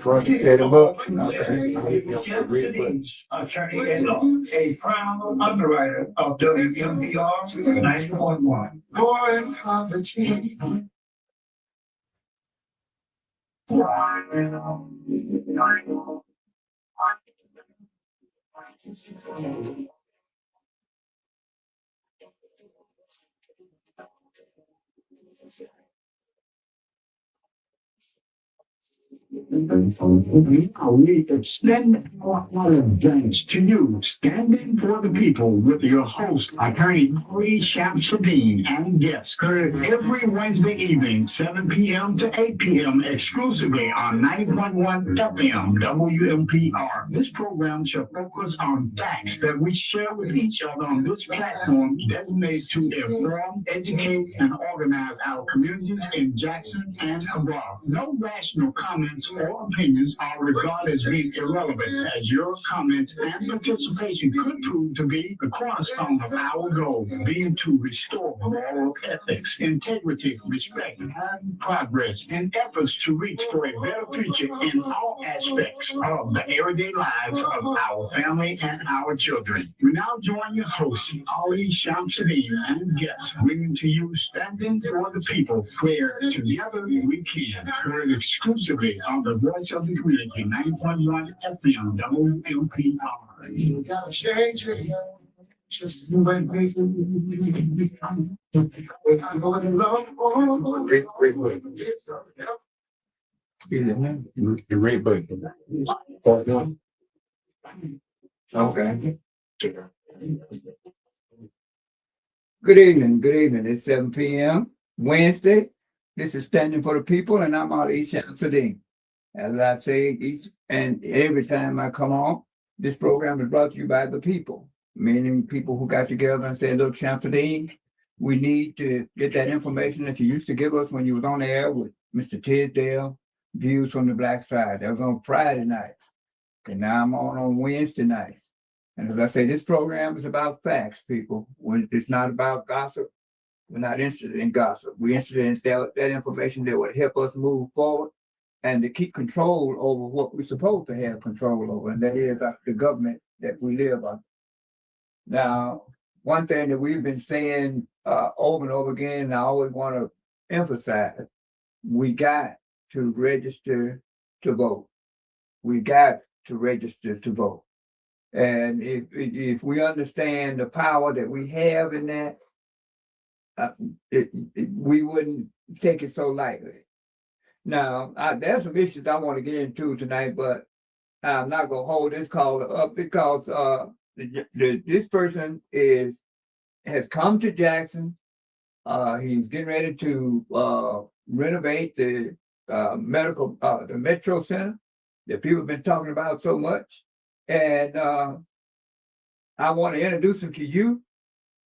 front to set him up. Attorney at law, a proud underwriter of WMPR 90.1. War and poverty. We extend our olive branch to you, standing for the people, with your host, attorney Corey Shamsuddin, and guests, heard every Wednesday evening, 7 p.m. to 8 p.m., exclusively on 9.1 FM WMPR. This program shall focus on facts that we share with each other on this platform, designated to inform, educate, and organize our communities in Jackson and abroad. No rational comments or opinions are regarded as being irrelevant, as your comments and participation could prove to be the cornerstone of our goal, being to restore moral ethics, integrity, respect, and progress in efforts to reach for a better future in all aspects of the everyday lives of our family and our children. We now join your host, Ali Shamsuddin, and guests, bringing to you Standing for the People, where together we can, heard exclusively on the Voice of the Community, 9.1 FM WMPR. You gotta change it. Just you and me. We're not going to love. Wait. The red button. Part one. Okay. Good evening. It's 7 p.m. Wednesday. This is Standing for the People, and I'm Ali Shamsuddin. As I say each and every time I come on, this program is brought to you by the people, meaning people who got together and said, look, Shamsuddin, we need to get that information that you used to give us when you was on the air with Mr. Tisdale, Views from the Black Side. That was on Friday nights. And now I'm on Wednesday nights. And as I say, this program is about facts, people. It's not about gossip. We're not interested in gossip. We're interested in that information that would help us move forward and to keep control over what we're supposed to have control over, and that is the government that we live under. Now, one thing that we've been saying over and over again, and I always want to emphasize, we got to register to vote. We got to register to vote. And if we understand the power that we have in that, we wouldn't take it so lightly. Now, there's some issues I want to get into tonight, but I'm not going to hold this call up because this person has come to Jackson. He's getting ready to renovate the the Metro Center that people have been talking about so much. And I want to introduce him to you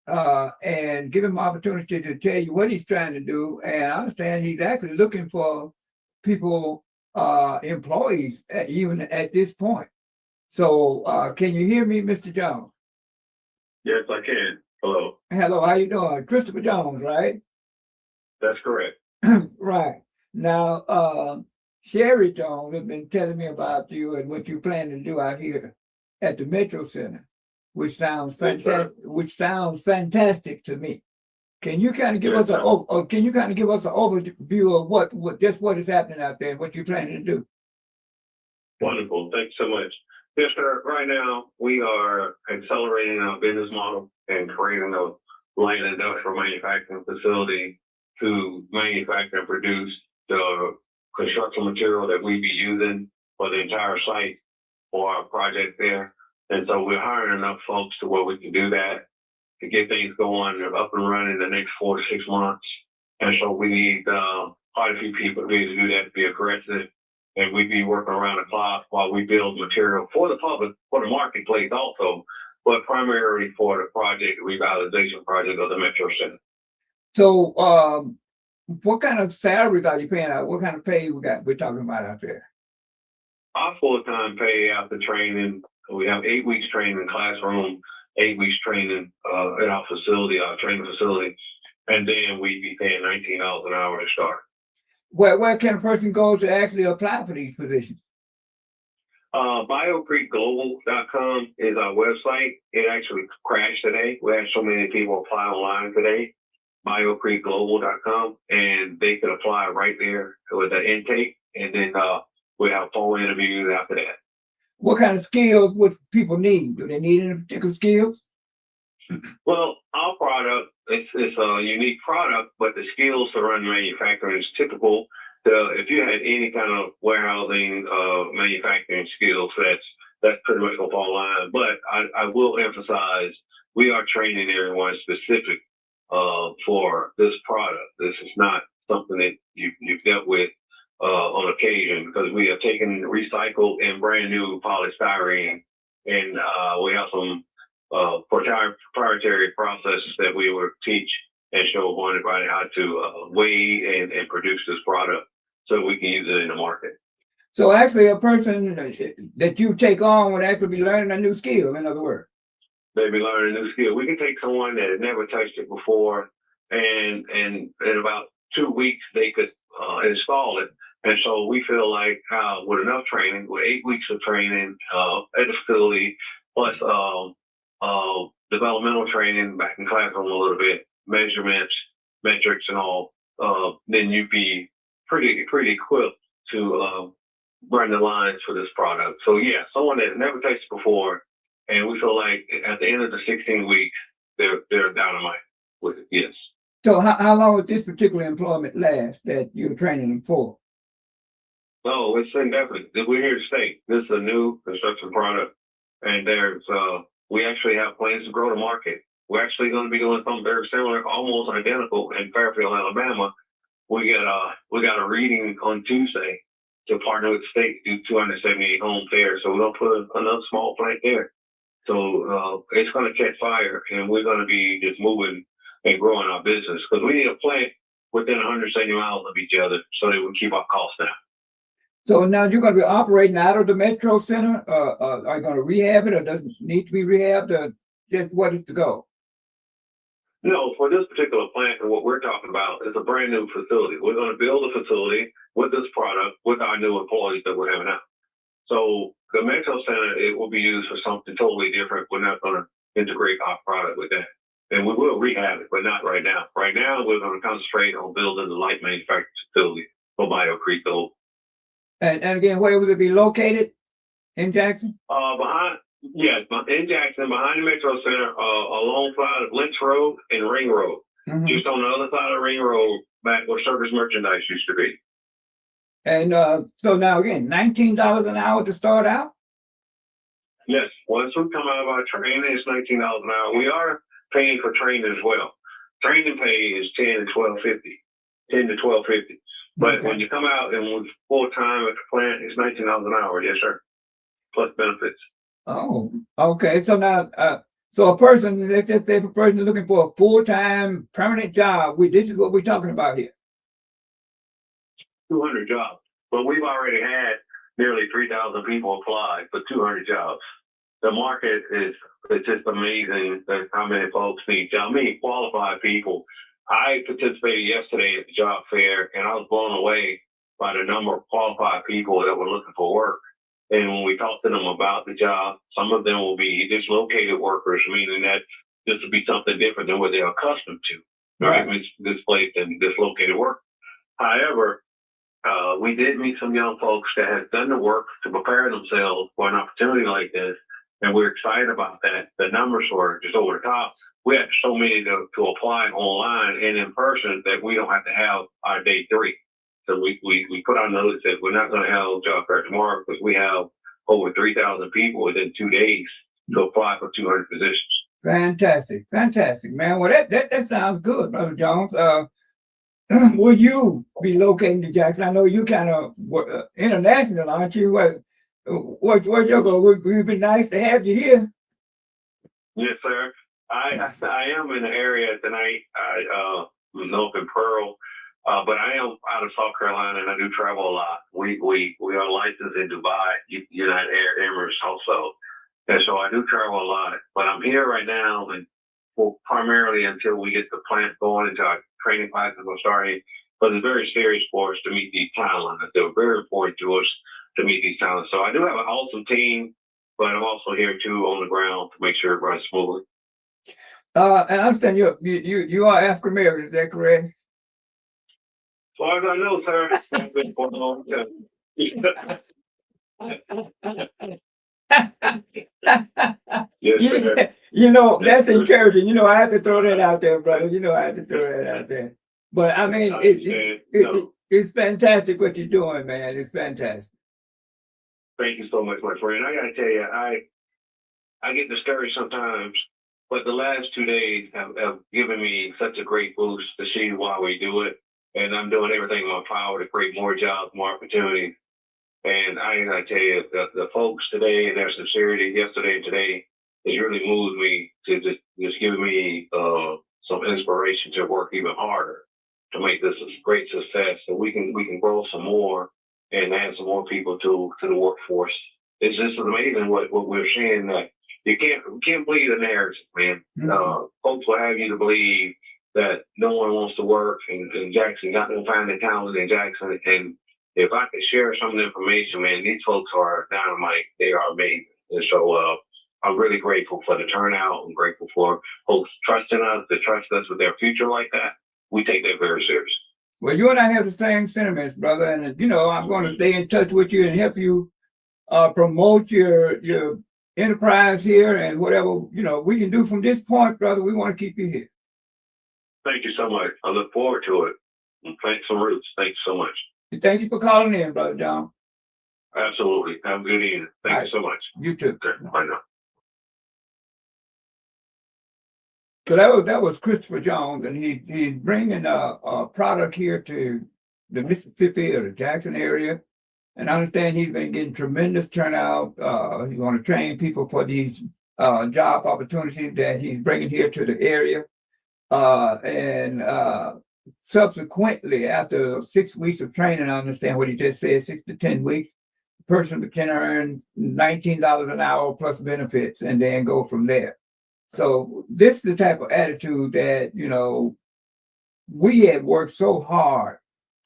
and give him an opportunity to tell you what he's trying to do. And I understand he's actually looking for people, employees, even at this point. So can you hear me, Mr. Jones? Yes, I can. Hello. Hello, how you doing? Christopher Jones, right? That's correct. Right. Now, Sherry Jones has been telling me about you and what you plan to do out here at the Metro Center, which sounds fantastic. Which sounds fantastic to me. Can you kind of give us an overview of what is happening out there and what you're planning to do? Wonderful. Thanks so much. Yes, sir. Right now, we are accelerating our business model and creating a light industrial manufacturing facility to manufacture and produce the construction material that we be using for the entire site for our project there. And so we're hiring enough folks to where we can do that, to get things going up and running in the next 4 to 6 months. And so we need quite a few people to be able to do that, to be aggressive. And we'd be working around the clock while we build material for the public, for the marketplace also, but primarily for the project, the revitalization project of the Metro Center. So what kind of salaries are you paying out? What kind of pay we're talking about out there? Our full-time pay after training, we have 8 weeks training in classroom, 8 weeks training at our facility, our training facility, and then we'd be paying $19 an hour to start. Where can a person go to actually apply for these positions? BioCreekGlobal.com is our website. It actually crashed today. We had so many people apply online today. BioCreekGlobal.com, and they could apply right there with the intake, and then we have phone interviews after that. What kind of skills would people need? Do they need any particular skills? Well, our product it's a unique product, but the skills to run manufacturing is typical. If you had any kind of warehousing, manufacturing skills, that's pretty much gonna fall line. But I will emphasize we are training everyone specific for this product. This is not something that you've dealt with on occasion, because we have taken recycled and brand new polystyrene, and we have some proprietary processes that we will teach and show everybody how to weigh and produce this product so we can use it in the market. So actually a person that you take on would actually be learning a new skill, in other words. They'll be learning a new skill. We can take someone that had never touched it before, and in about 2 weeks they could install it. And so we feel like with enough training, with 8 weeks of training at the facility, plus developmental training back in classroom a little bit, measurements, metrics, and all, then you'd be pretty equipped to run the lines for this product. So yeah, someone that never touched it before, and we feel like at the end of the 16 weeks, they're dynamite with it. Yes. So how long would this particular employment last that you're training them for? No, it's indefinite. We're here to stay. This is a new construction product, and we actually have plans to grow the market. We're actually going to be doing something very similar, almost identical, in Fairfield, Alabama. We got a reading on Tuesday to partner with the state to do 278 homes there. So we're going to put another small plant there. So it's going to catch fire, and we're going to be just moving and growing our business, because we need a plant within 170 miles of each other so that we keep our costs down. So now you're going to be operating out of the Metro Center. Are you going to rehab it, or does it need to be rehabbed, or just what is the goal? No, for this particular plant and what we're talking about is a brand new facility. We're going to build a facility with this product with our new employees that we're having out. So the Metro Center, it will be used for something totally different. We're not going to integrate our product with that. And we will rehab it, but not right now. Right now, we're going to concentrate on building the light manufacturing facility for BioCreek Global. And again, where would it be located? In Jackson? In Jackson, behind the Metro Center, alongside of Lynch Road and Ring Road. Mm-hmm. Just on the other side of Ring Road, back where Service Merchandise used to be. And so now again, $19 an hour to start out? Yes, once we come out of our training, it's $19 an hour. We are paying for training as well. Training pay is $10 to $12.50. But Okay. when you come out and with full time at the plant, it's $19 an hour. Yes, sir. Plus benefits. Oh, okay. So now, so a person, let's just say if a person is looking for a full-time permanent job, this is what we're talking about here. 200 jobs. But we've already had nearly 3,000 people apply for 200 jobs. The market it's just amazing how many folks need jobs. I mean, qualified people. I participated yesterday at the job fair, and I was blown away by the number of qualified people that were looking for work. And when we talked to them about the job, some of them will be dislocated workers, meaning that this will be something different than what they're accustomed to, right? Displaced and dislocated work. However, we did meet some young folks that had done the work to prepare themselves for an opportunity like this, and we're excited about that. The numbers were just over the top. We had so many to apply online and in person that we don't have to have our day 3. So we put out notice that we're not going to have job fair tomorrow because we have over 3,000 people within 2 days to apply for 200 positions. Fantastic, man. Well, that sounds good, Brother Jones. Will you be located in Jackson? I know you kind of international, aren't you? What's your goal? Would it be nice to have you here? Yes, sir. I am in the area tonight. I'm up in Pearl. But I am out of South Carolina, and I do travel a lot. We are licensed in Dubai, United Arab Emirates also. And so I do travel a lot. But I'm here right now, and primarily until we get the plant going into our training classes are starting. But it's very serious for us to meet these timelines. They're very important to us to meet these talents. So I do have an awesome team, but I'm also here too on the ground to make sure it runs smoothly. And I understand you are African American, is that correct? As far as I know, sir, I've been for a long time. Yes, sir. You know, Yes, that's sir. encouraging. You know, I have to throw that out there, brother. You know, I have to throw that out there. But I mean, I understand. No. it's fantastic what you're doing, man. It's fantastic. Thank you so much, my friend. I gotta tell you, I get discouraged sometimes, but the last 2 days have given me such a great boost to see why we do it. And I'm doing everything in my power to create more jobs, more opportunities. And I gotta tell you, the folks today and their sincerity yesterday and today has really moved me to just give me some inspiration to work even harder to make this a great success, so we can grow some more and add some more people to the workforce. It's just amazing what we're seeing, that you can't believe the narrative, man. Folks will have you to believe that no one wants to work in Jackson, not gonna find the talent in Jackson. And if I could share some of the information, man, these folks are dynamite. They are amazing. And so I'm really grateful for the turnout. I'm grateful for folks trusting us, to trust us with their future like that. We take that very serious. Well, you and I have the same sentiments, brother. And, you know, I'm going to stay in touch with you and help you promote your enterprise here, and whatever, you know, we can do from this point, brother. We want to keep you here. Thank you so much. I look forward to it. And plant some roots. Thank you so much. And thank you for calling in, brother John. Absolutely. Have a good evening. Thank you so much. You too. Okay. Bye now. So that was Christopher Jones, and he's bringing a product here to the Mississippi or the Jackson area. And I understand he's been getting tremendous turnout. He's going to train people for these job opportunities that he's bringing here to the area. And subsequently, after 6 weeks of training, I understand what he just said, 6 to 10 weeks, the person can earn $19 an hour plus benefits, and then go from there. So this is the type of attitude that, you know, we had worked so hard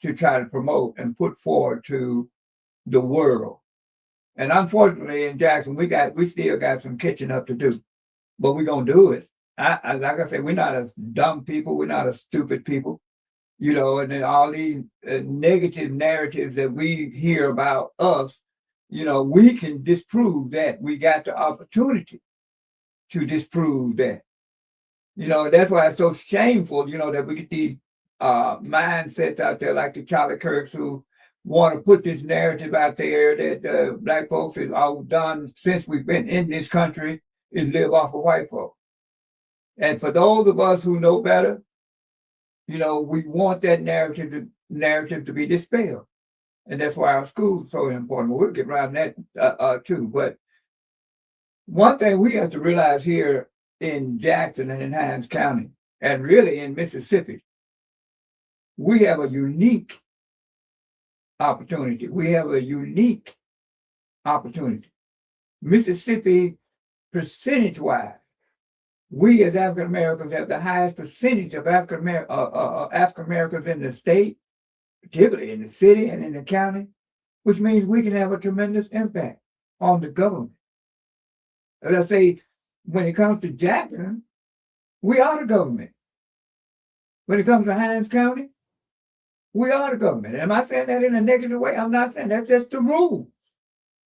to try to promote and put forward to the world. And unfortunately in Jackson, we still got some catching up to do, but we're going to do it. Like I said, we're not as dumb people. We're not as stupid people, you know, and then all these negative narratives that we hear about us, you know, we can disprove that. We got the opportunity to disprove that. You know, that's why it's so shameful, you know, that we get these mindsets out there like the Charlie Kirks, who want to put this narrative out there that Black folks have all done since we've been in this country is live off of white folks. And for those of us who know better, you know, we want that narrative to be dispelled. And that's why our schools are so important. We'll get around that too. But one thing we have to realize here in Jackson and in Hinds County, and really in Mississippi, we have a unique opportunity. Mississippi, percentage-wise, we as African Americans have the highest percentage of African Americans in the state, particularly in the city and in the county, which means we can have a tremendous impact on the government. As I say, when it comes to Jackson, we are the government. When it comes to Hinds County, we are the government. Am I saying that in a negative way? I'm not saying that's just the rules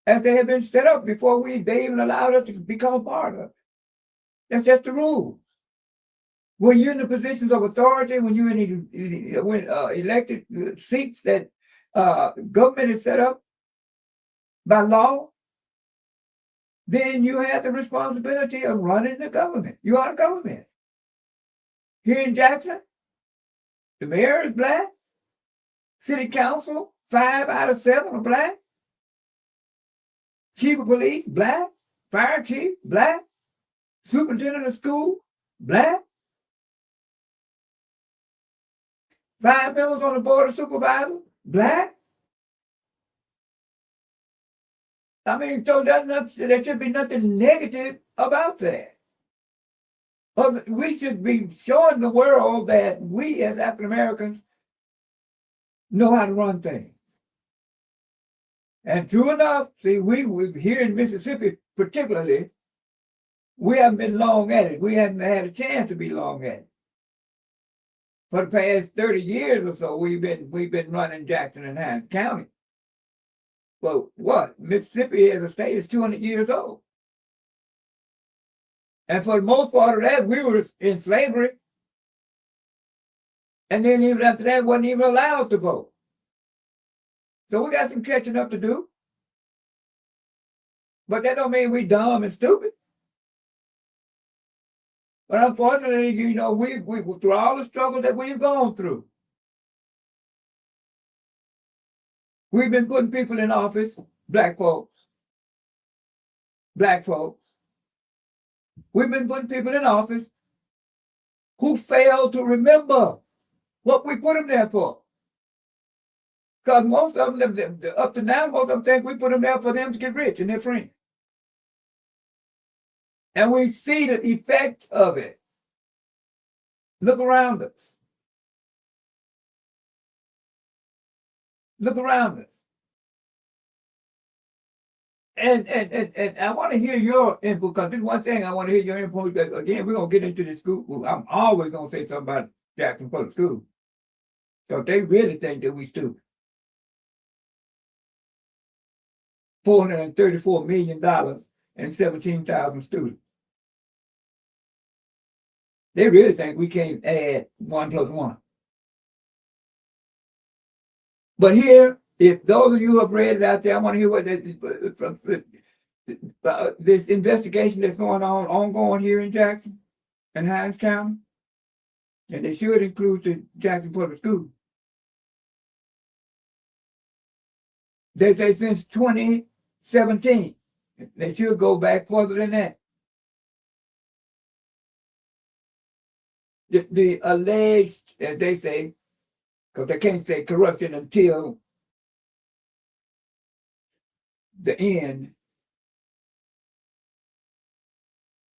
as they have been set up before they even allowed us to become a part of it. That's just the rules. When you're in the positions of authority, when you're in elected seats that government is set up by law, then you have the responsibility of running the government. You are the government. Here in Jackson, the mayor is Black. City council, 5 out of 7 are Black. Chief of police, Black. Fire chief, Black. Superintendent of school, Black. 5 members on the board of supervisors, Black. I mean, so there should be nothing negative about that. But we should be showing the world that we as African Americans know how to run things. And true enough, see, we here in Mississippi particularly, we haven't been long at it. We haven't had a chance to be long at it. For the past 30 years or so, we've been running Jackson and Hinds County. But what? Mississippi as a state is 200 years old. And for the most part of that, we were in slavery. And then even after that, wasn't even allowed to vote. So we got some catching up to do. But that don't mean we dumb and stupid. But unfortunately, you know, we through all the struggles that we've gone through, we've been putting people in office, black folks. We've been putting people in office who failed to remember what we put them there for. Because most of them, up to now, most of them think we put them there for them to get rich and their friends. And we see the effect of it. Look around us. Look around us. And I want to hear your input, because this one thing I want to hear your input. That, again, we're going to get into the school. I'm always going to say something about Jackson Public School. So they really think that we stupid. $434 million and 17,000 students. They really think we can't add 1 + 1. But here, if those of you who have read it out there, I want to hear what this investigation that's ongoing here in Jackson and Hinds County, and they should include the Jackson Public School. They say since 2017, they should go back further than that. The alleged, as they say, because they can't say corruption until the end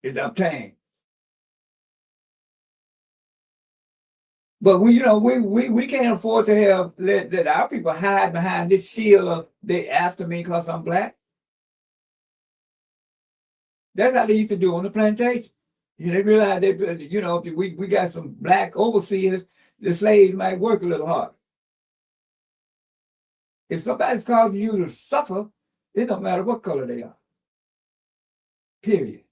is obtained. But we can't afford to have let our people hide behind this shield of they after me because I'm black. That's how they used to do on the plantation. They realized that, we got some black overseers, the slaves might work a little harder. If somebody's causing you to suffer, it don't matter what color they are. Period.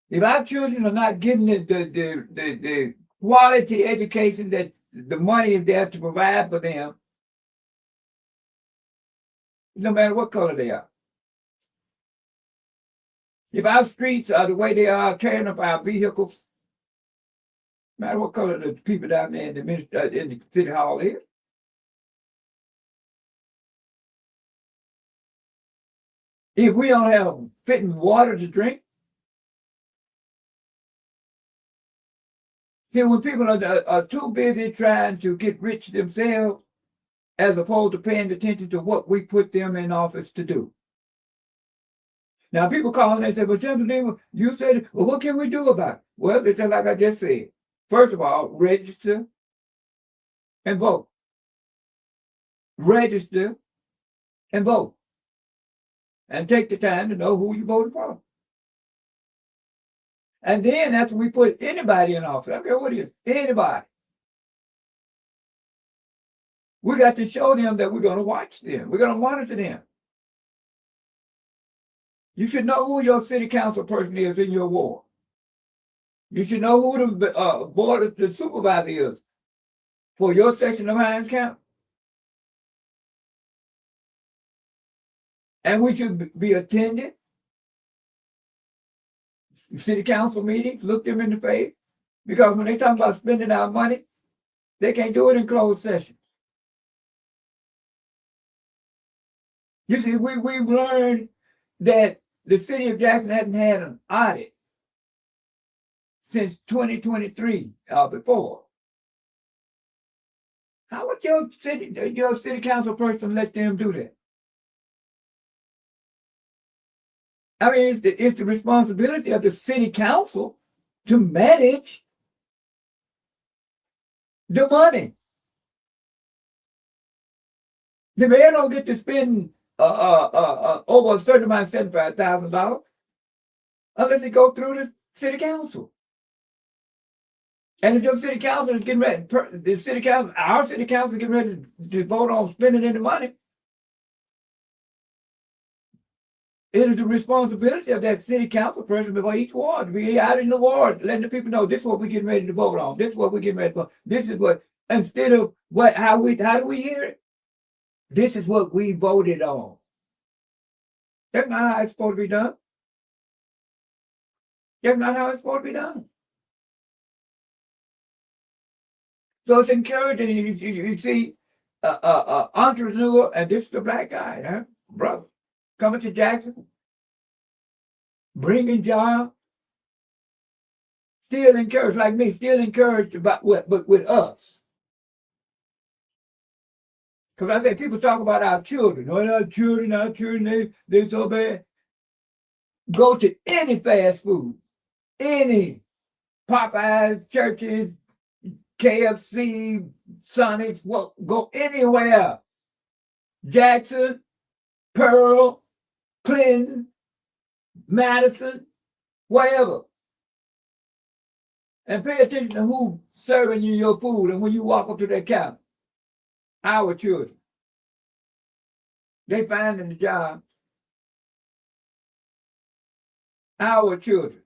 If our children are not getting the quality education that the money is there to provide for them, no matter what color they are. If our streets are the way they are, tearing up our vehicles, no matter what color the people down there in the city hall is. If we don't have fitting water to drink. See, when people are too busy trying to get rich themselves, as opposed to paying attention to what we put them in office to do. Now, people call and they say, well, Gentleman, you said, well, what can we do about it? Well, it's like I just said. First of all, register and vote. Register and vote. And take the time to know who you voted for. And then after we put anybody in office, I don't care what it is, anybody, we got to show them that we're going to watch them. We're going to monitor them. You should know who your city council person is in your ward. You should know who the board of the supervisor is for your section of Hinds County. And we should be attending city council meetings, look them in the face, because when they talk about spending our money, they can't do it in closed session. You see, we've learned that the city of Jackson hasn't had an audit since 2023 or before. How would your city council person let them do that? I mean, it's the responsibility of the city council to manage the money. The mayor don't get to spend over a certain amount, $75,000, unless it go through the city council. And if your city council is getting ready, the city council, our city council is getting ready to vote on spending any money, it is the responsibility of that city council person before each ward to be out in the ward, letting the people know this is what we're getting ready to vote on. This is what we're getting ready to vote. This is what, instead of how do we hear it? This is what we voted on. That's not how it's supposed to be done. That's not how it's supposed to be done. So it's encouraging. You see, entrepreneur, and this is the black guy, huh? Brother, coming to Jackson, bringing jobs, still encouraged, like me, still encouraged about what, but with us. Because I say people talk about our children. Oh, our children, they're so bad. Go to any fast food, any Popeyes, Churches, KFC, Sonics, go anywhere. Jackson, Pearl, Clinton, Madison, wherever. And pay attention to who's serving you your food and when you walk up to that counter. Our children. They finding the job. Our children.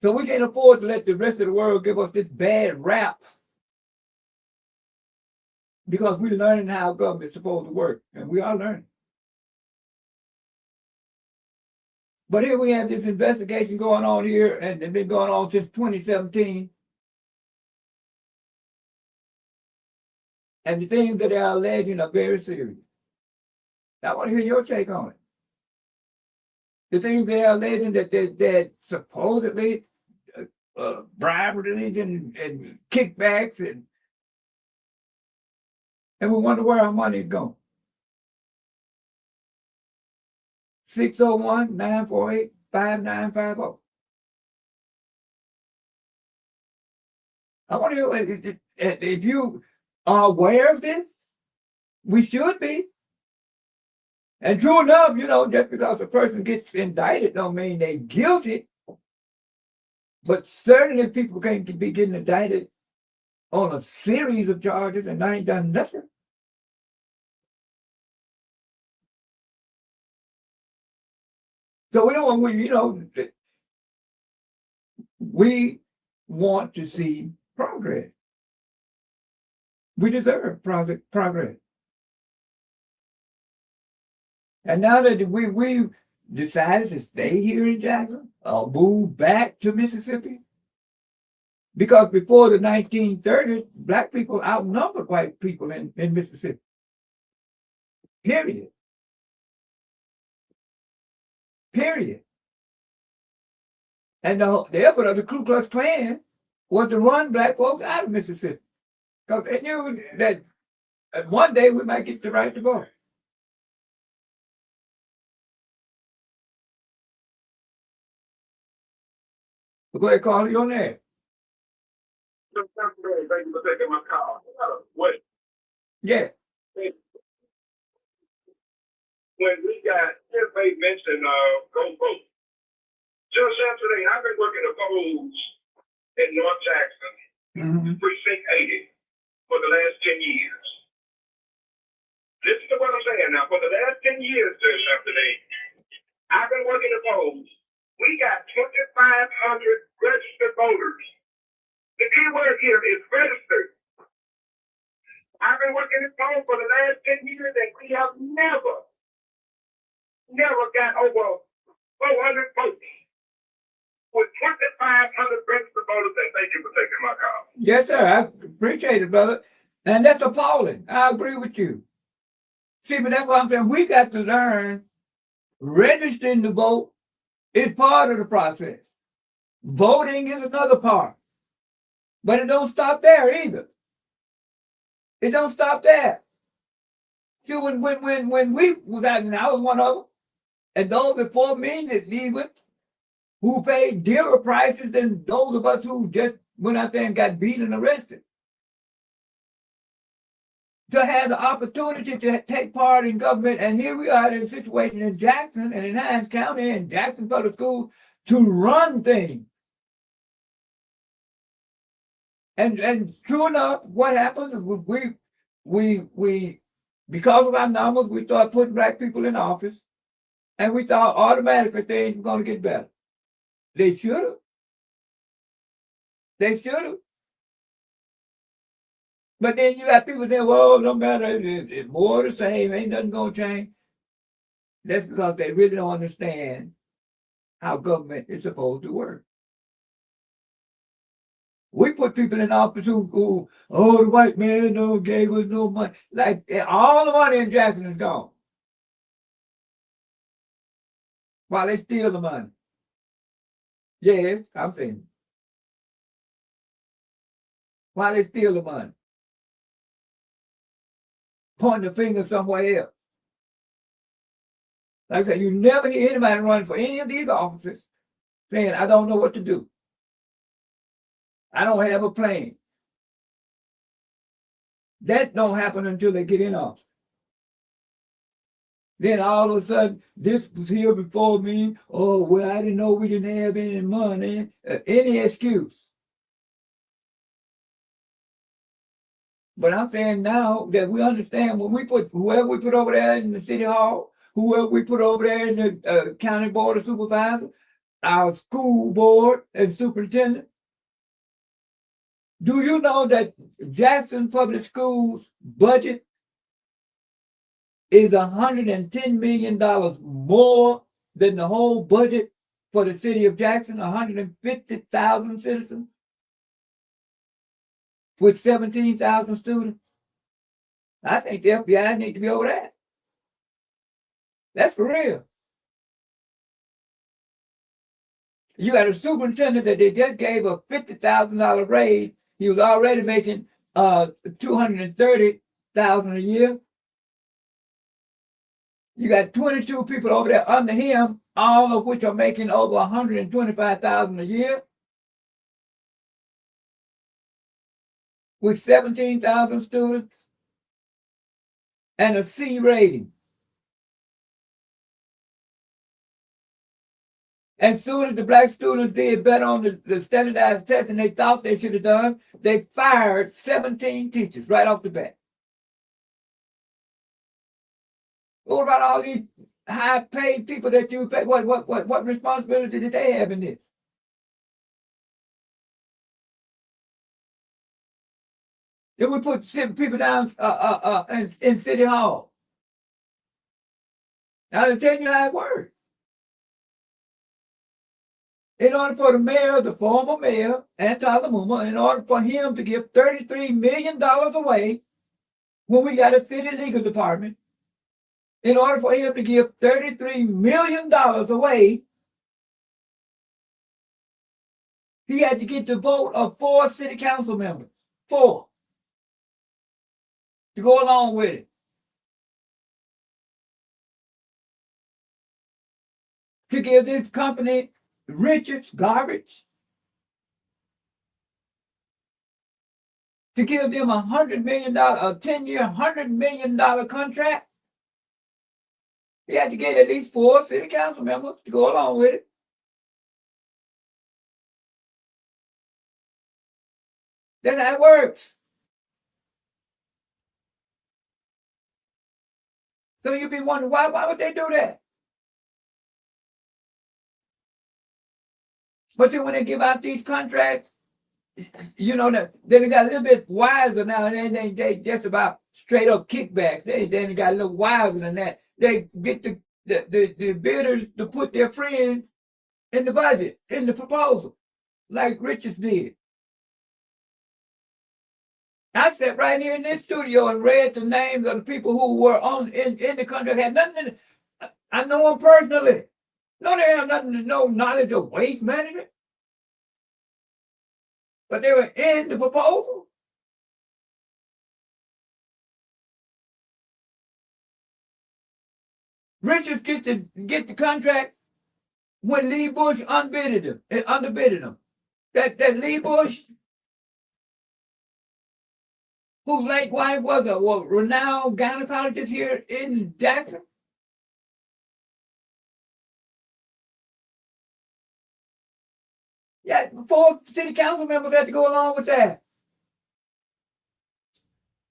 So we can't afford to let the rest of the world give us this bad rap because we're learning how government's supposed to work, and we are learning. But here we have this investigation going on here, and it's been going on since 2017. And the things that they are alleging are very serious. I want to hear your take on it. The things they are alleging that supposedly briberies and kickbacks, and we wonder where our money is going. 601-948-5950. I want to hear if you are aware of this. We should be. And true enough, just because a person gets indicted don't mean they're guilty. But certainly people can't be getting indicted on a series of charges and I ain't done nothing. So we don't want, we want to see progress. We deserve progress. And now that we decided to stay here in Jackson or move back to Mississippi, because before the 1930s, black people outnumbered white people in Mississippi. Period. And the effort of the Ku Klux Klan was to run black folks out of Mississippi. Because they knew that one day we might get the right to vote. Go ahead, Carl, you're on there. Thank you for taking my call. Wait. Yeah. When we got everybody mentioned go vote. Just yesterday, I've been working the polls in North Jackson, precinct 80, for the last 10 years. Listen to what I'm saying now. For the last 10 years, just yesterday, I've been working the polls. We got 2,500 registered voters. The key word here is registered. I've been working this poll for the last 10 years, and we have never got over 400 votes with 2,500 registered voters. And thank you for taking my call. Yes, sir. I appreciate it, brother. And that's appalling. I agree with you. See, but that's what I'm saying. We got to learn registering to vote is part of the process. Voting is another part. But it don't stop there either. It don't stop there. See, when we was out, and I was one of them, and those before me that even who paid dearer prices than those of us who just went out there and got beat and arrested. to have the opportunity to take part in government. And here we are in a situation in Jackson and in Hines County and Jackson Public Schools to run things. And true enough, what happens? We because of our numbers, we start putting black people in office, and we thought automatically things were going to get better. They should have. They should have. But then you got people saying, well, no matter, it's more the same, ain't nothing gonna change. That's because they really don't understand how government is supposed to work. We put people in office who the white man gave us no money. Like all the money in Jackson is gone. While they steal the money. Yes, I'm saying. While they steal the money. Pointing the finger somewhere else. Like I said, you never hear anybody running for any of these offices saying, I don't know what to do. I don't have a plan. That don't happen until they get in office. Then all of a sudden, this was here before me. Oh, well, I didn't know we didn't have any money. Any excuse. But I'm saying now that we understand when we put whoever we put over there in the city hall, whoever we put over there in the county board of supervisors, our school board and superintendent. Do you know that Jackson Public Schools budget is $110 million more than the whole budget for the city of Jackson, 150,000 citizens with 17,000 students? I think the FBI need to be over that. That's for real. You got a superintendent that they just gave a $50,000 raise. He was already making $230,000 a year. You got 22 people over there under him, all of which are making over $125,000 a year, with 17,000 students and a C rating. As soon as the black students did better on the standardized test and they thought they should have done, they fired 17 teachers right off the bat. What about all these high-paid people that you pay? What responsibility did they have in this? Then we put people down in City Hall. I'll tell you how it works. In order for the mayor, the former mayor, Anti Lumumba, in order for him to give $33 million away when we got a city legal department, in order for him to give $33 million away, he had to get the vote of 4 city council members. 4. To go along with it. To give this company Richards Garbage, to give them $100 million, a 10-year, $100 million contract. He had to get at least 4 city council members to go along with it. That's how it works. So you'd be wondering, why would they do that? But see, when they give out these contracts, you know, then they got a little bit wiser now, and then they just about straight up kickbacks. They got a little wiser than that. They get the bidders to put their friends in the budget, in the proposal, like Richards did. I sat right here in this studio and read the names of the people who were in the contract. Had nothing in it. I know them personally. No, they have no knowledge of waste management. But they were in the proposal. Richards get the contract when Lee Bush underbidded him. That Lee Bush whose late wife was a renowned gynecologist here in Jackson? Yeah, 4 city council members had to go along with that.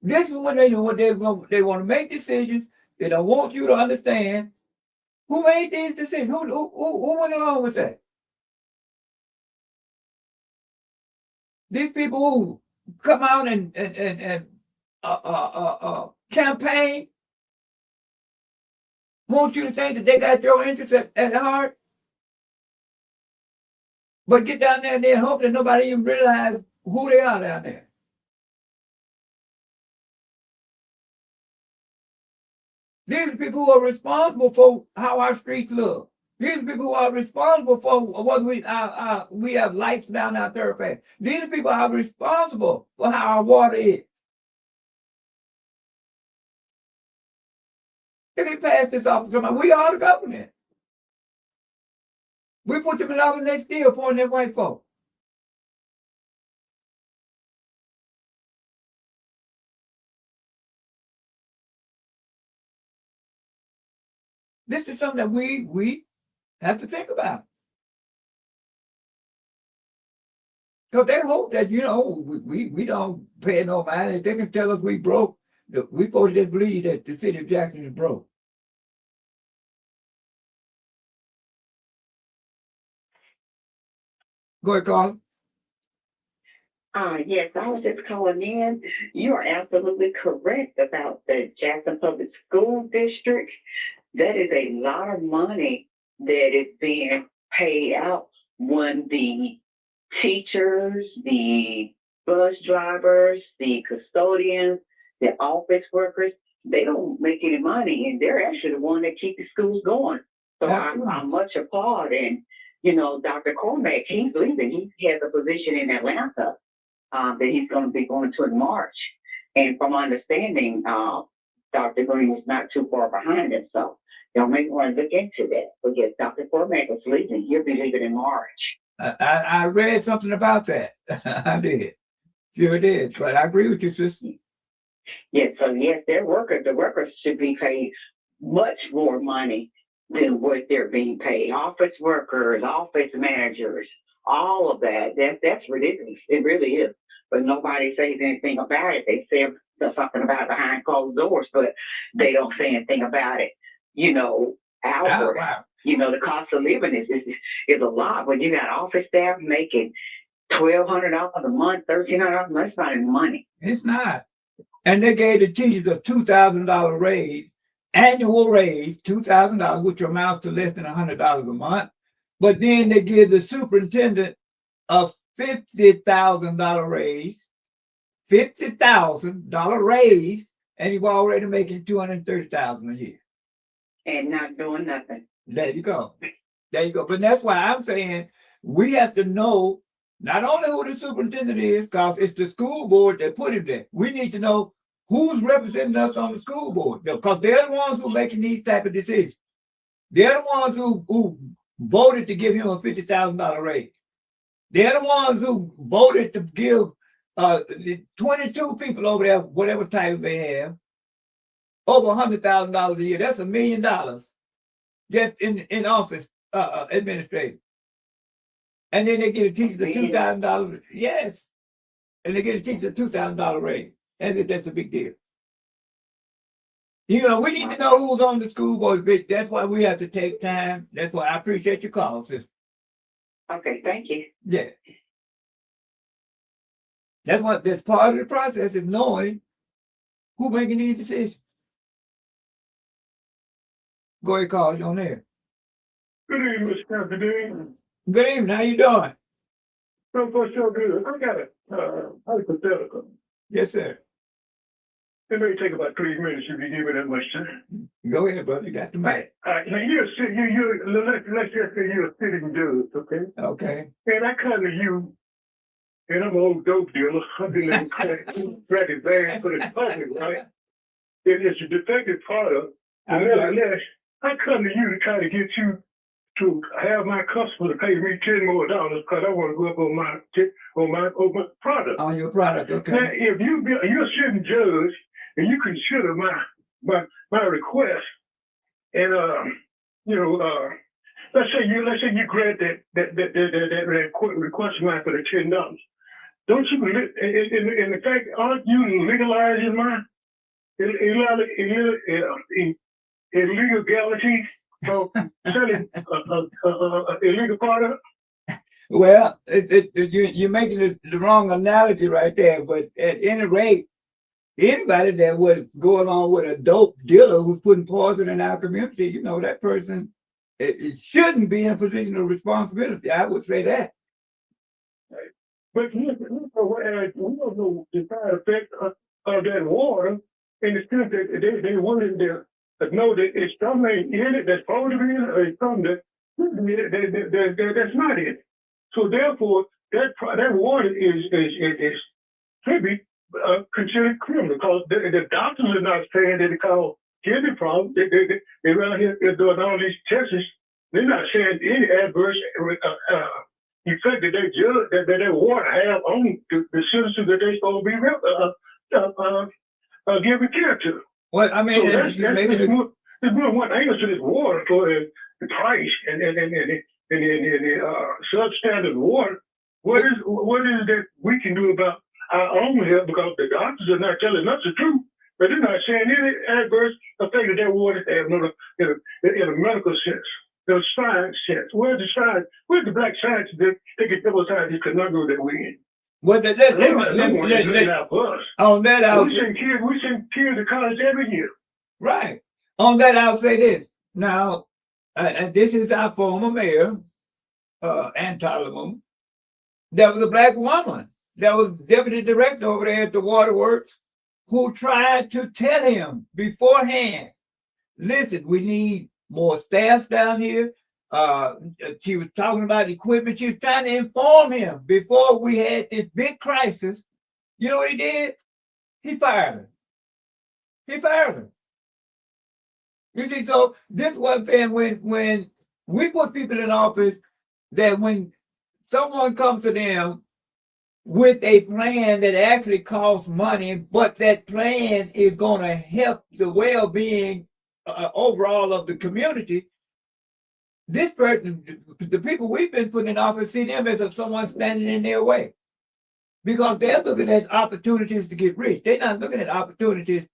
This is what they want to make decisions. They don't want you to understand who made these decisions. Who went along with that? These people who come out and campaign want you to think that they got your interests at heart, but get down there and then hope that nobody even realize who they are down there. These are people who are responsible for how our streets look. These are people who are responsible for what we have lights down our thoroughfare. These are people who are responsible for how our water is. They can pass this off to somebody. We are the government. We put them in office and they still pointing at white folk. This is something that we have to think about. Because they hope that, we don't pay no mind. If they can tell us we broke, we supposed to just believe that the city of Jackson is broke. Go ahead, Carl. Yes, I was just calling in. You are absolutely correct about the Jackson Public School District. That is a lot of money that is being paid out when the teachers, the bus drivers, the custodians, the office workers, they don't make any money, and they're actually the one that keep the schools going. So I'm much applaud. And, Dr. Cormack, he's leaving. He has a position in Atlanta that he's going to be going to in March. And from my understanding, Dr. Green is not too far behind him. So y'all may want to look into that. But yes, Dr. Cormack is leaving. He'll be leaving in March. I read something about that. I did. Sure did. But I agree with you, sister. Yes, so yes, the workers should be paid much more money than what they're being paid. Office workers, office managers, all of that. That's ridiculous. It really is. But nobody says anything about it. They say something about it behind closed doors, but they don't say anything about it. Albert, the cost of living is a lot. When you got office staff making $1,200 a month, $1,300 a month, that's not any money. It's not. And they gave the teachers a $2,000 raise, annual raise, $2,000, which amounts to less than $100 a month. But then they give the superintendent a $50,000 raise, $50,000 raise, and he's already making $230,000 a year. And not doing nothing. There you go. But that's why I'm saying we have to know not only who the superintendent is, because it's the school board that put him there. We need to know who's representing us on the school board, because they're the ones who are making these type of decisions. They're the ones who voted to give him a $50,000 raise. They're the ones who voted to give 22 people over there, whatever title they have, over $100,000 a year. That's $1 million just in office administrative. And then they get a teacher a $2,000. Yes. And they get a teacher a $2,000 raise. As if that's a big deal. We need to know who's on the school board. That's why we have to take time. That's why I appreciate your call, sister. Okay, thank you. Yeah. That's part of the process is knowing who's making these decisions. Go ahead, Carl, you're on there. Good evening, Mr. President. Good evening, how you doing? So far, so good. I got a hypothetical. Yes, sir. It may take about 3 minutes if you give it that much time. Go ahead, brother. You got the mic. Now let's just say you're a sitting judge, okay? Okay. And I come to you, and I'm an old dope dealer. I've been in crack bags for the public, right? And it's a defective product. Nevertheless, I come to you to try to get you to have my customer pay me $10 more because I want to go up on my product. On your product, Now, okay. if you're a sitting judge and you consider my request, and let's say you grant that request of mine for the $10. Don't you? In fact, aren't you legalizing my illegality of selling illegal product? Well, you're making the wrong analogy right there. But at any rate, anybody that would go along with a dope dealer who's putting poison in our community, you know, that person it shouldn't be in a position of responsibility. I would say that. But we don't know the side effect of that water in the sense that they wanted to know that it's something in it that's supposed to be in it, or it's something that's not in it. So therefore, that water should be considered criminal because the doctors are not saying that it causes kidney problems. They around here doing all these tests. They're not saying any adverse effect that they judge that water have on the citizens that they supposed to be giving care to. Well, I mean, So you're making there's more one angle to this water for the price and the substandard water. What is that we can do about our own health because the doctors are not telling us the truth, but they're not saying any adverse effect of that water have in a medical sense. The science sense. Where's the science? Where's the black science that they can double side this conundrum that we're in? well, on that, I'll We send kids to college every year. right. On that, I'll say this. Now, and this is our former mayor, Ann Tolliver. There was a black woman that was deputy director over there at the waterworks who tried to tell him beforehand, listen, we need more staff down here. She was talking about equipment. She was trying to inform him before we had this big crisis. You know what he did? He fired her. He fired her. You see, so this one thing when we put people in office that when someone comes to them with a plan that actually costs money, but that plan is going to help the well-being overall of the community, this person, the people we've been putting in office, see them as someone standing in their way. Because they're looking at opportunities to get rich. They're not looking at opportunities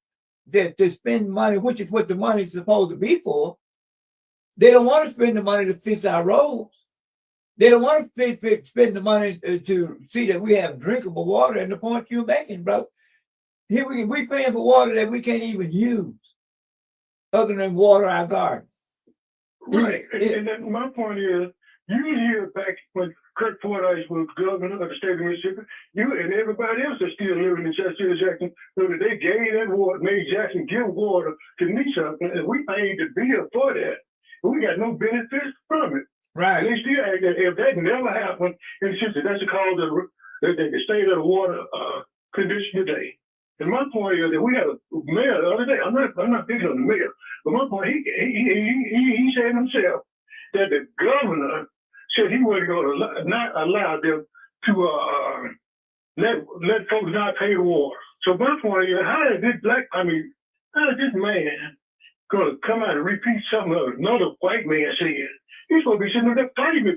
to spend money, which is what the money is supposed to be for. They don't want to spend the money to fix our roads. They don't want to spend the money to see that we have drinkable water. And the point you're making, bro, here we paying for water that we can't even use, other than water our garden. Right. And then my point is, you hear back when Kurt Fordyce was governor of the state of Mississippi, you and everybody else is still living in Jackson, so that they gave that water, made Jackson give water to Nisha, and we paid the bill for that. But we got no benefits from it. Right. And they still act that if that never happened in the system, that's called the state of the water condition today. And my point is that we had a mayor the other day. I'm not picking on the mayor, but my point, he said himself that the governor said he wasn't going to not allow them to let folks not pay the water. So my point is, how is this man going to come out and repeat something another white man said? He's supposed to be sitting there fighting the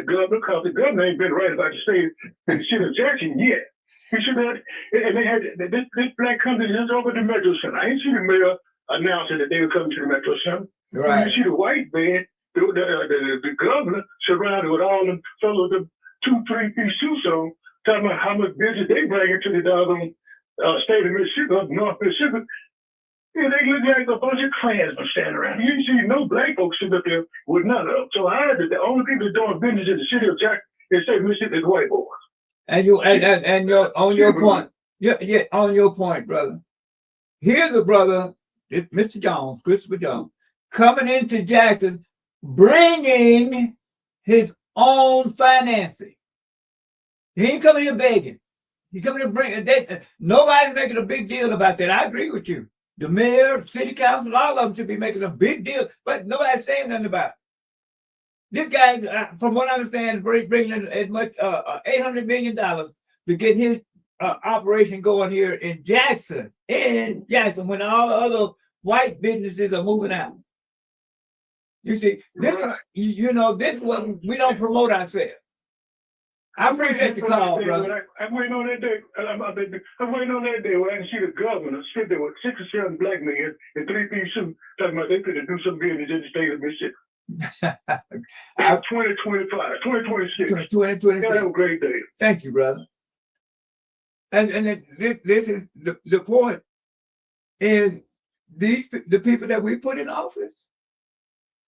governor because the governor ain't been right about the state and the city of Jackson yet. He should have, and they had this black company just over the Metro Center. I ain't seen the mayor announcing that they were coming to the Metro Center. Right. You see the white man, the governor surrounded with all them fellows, the 2-3-piece suits on, talking about how much business they bring into the doggone state of Mississippi, up North Mississippi. Yeah, they look like a bunch of Klansmen standing around. You didn't see no black folks sitting up there with none of them. So how is it the only people doing business in the city of Jackson in the state of Mississippi is white boys? And you're on your point. Yeah, on your point, brother. Here's a brother, Mr. Jones, Christopher Jones, coming into Jackson, bringing his own financing. He ain't coming here begging. He coming to bring that. Nobody's making a big deal about that. I agree with you. The mayor, city council, all of them should be making a big deal, but nobody's saying nothing about it. This guy, from what I understand, is bringing in as much $800 million to get his operation going here in Jackson, when all the other white businesses are moving out. You see, this this one we don't promote ourselves. I appreciate your call, brother. I'm waiting on that day. I'm waiting on that day where I can see the governor sit there with 6 or 7 black men in 3-piece suits talking about they could do some business in the state of Mississippi. 2025, 2026. 2026. Have a great day. Thank you, brother. And this is the point is the people that we put in office,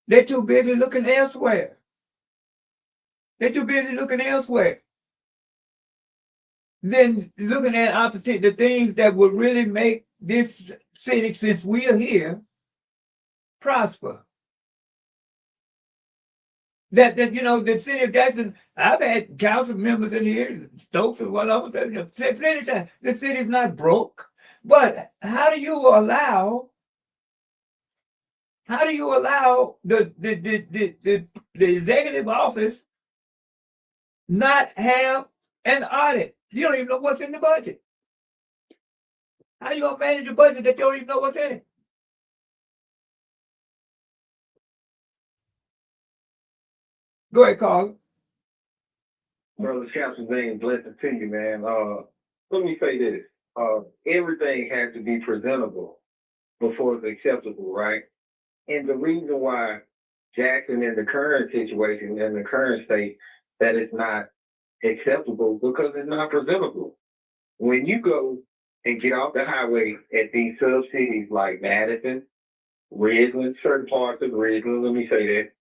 they're too busy looking elsewhere. They're too busy looking elsewhere than looking at opportunity, the things that would really make this city, since we are here, prosper. That the city of Jackson, I've had council members in here, Stokes is one of them, said plenty of times, the city's not broke. But how do you allow the executive office not have an audit? You don't even know what's in the budget. How you gonna manage a budget that you don't even know what's in it? Go ahead, Carl. Brother Captain James, blessings to you, man. Let me say this. Everything has to be presentable before it's acceptable, right? And the reason why Jackson in the current situation, in the current state, that it's not acceptable because it's not presentable. When you go and get off the highway at these sub-cities like Madison, Ridgeland, certain parts of Ridgeland, let me say that,